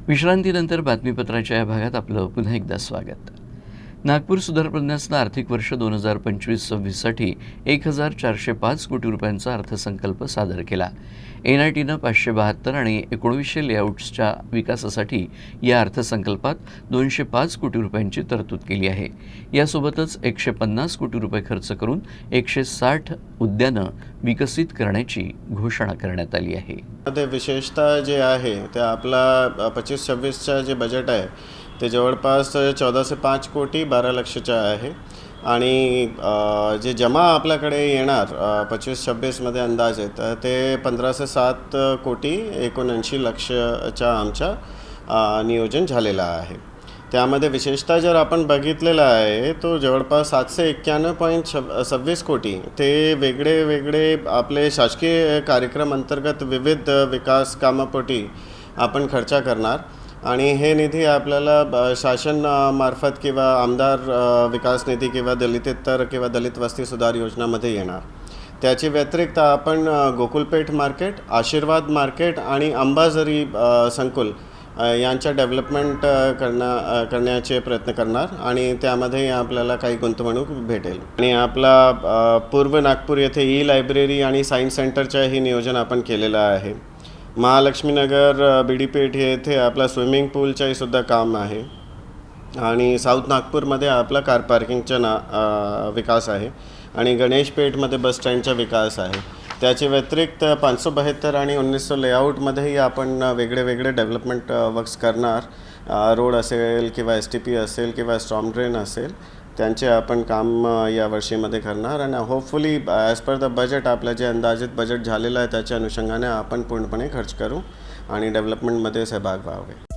विश्रांतीनंतर बातमीपत्राच्या या भागात आपलं पुन्हा एकदा स्वागत. नागपूर सुधार प्रन्यासला आर्थिक वर्ष 2025-26साठी 1,405 कोटी रुपयांचा अर्थसंकल्प सादर केला. NITनं 572 आणि 1900 लेआउट्सच्या विकासासाठी या अर्थसंकल्पात 205 कोटी रुपयांची तरतूद केली आहे. यासोबतच 150 कोटी रुपये खर्च करून 160 उद्यानं विकसित करण्याची घोषणा करण्यात आली आहे. ते विशेषतः जे आहे ते आपला 25-26चा जे बजेट आहे ते जवळपास 14 से 5 कोटी 12 लक्षच्या आहे आणि जे जमा आपल्याकडे येणार 25-26मध्ये अंदाज आहे तर ते 15 से 7 कोटी 79 लक्षच्या आमच्या नियोजन झालेलं आहे. त्यामध्ये विशेषतः जर आपण बघितलेला आहे तो जवळपास 791.26 कोटी ते वेगळे आपले शासकीय कार्यक्रम अंतर्गत विविध विकास कामापोटी आपण खर्च करणार आणि हे निधी आपल्याला शासन मार्फत किंवा आमदार विकास निधी किंवा दलितेतर किंवा दलित वस्ती सुधार योजनामध्ये येणार. त्याची व्यतिरिक्त आपण गोकुलपेठ मार्केट, आशीर्वाद मार्केट आणि अंबाझरी संकुल यांच्या डेव्हलपमेंट करण्याचे प्रयत्न करणार आणि त्यामध्ये आपल्याला काही गुंतवणूक भेटेल. आणि आपला पूर्व नागपूर येथे ई-लायब्ररी आणि सायन्स सेंटरचंही नियोजन आपण केलेलं आहे. महालक्ष्मीनगर बीडीपेठ येथे आपला स्विमिंग पूलचंही सुद्धा काम आहे आणि साऊथ नागपूरमध्ये आपला कार पार्किंगचा विकास आहे आणि गणेशपेठमध्ये बस स्टँडचा विकास आहे. त्याच्या व्यतिरिक्त 572 आणि 1900 लेआउटमध्येही आपण वेगळे डेव्हलपमेंट वर्क्स करणार. रोड असेल किंवा STP असेल किंवा स्टॉर्म ड्रेन असेल त्यांचे आपण काम या वर्षीमध्ये करणार आणि hopefully as per the budget आपलं जे अंदाजित बजेट झालेलं आहे त्याच्या अनुषंगाने आपण पूर्णपणे खर्च करू आणि डेव्हलपमेंटमध्ये सहभाग व्हावे.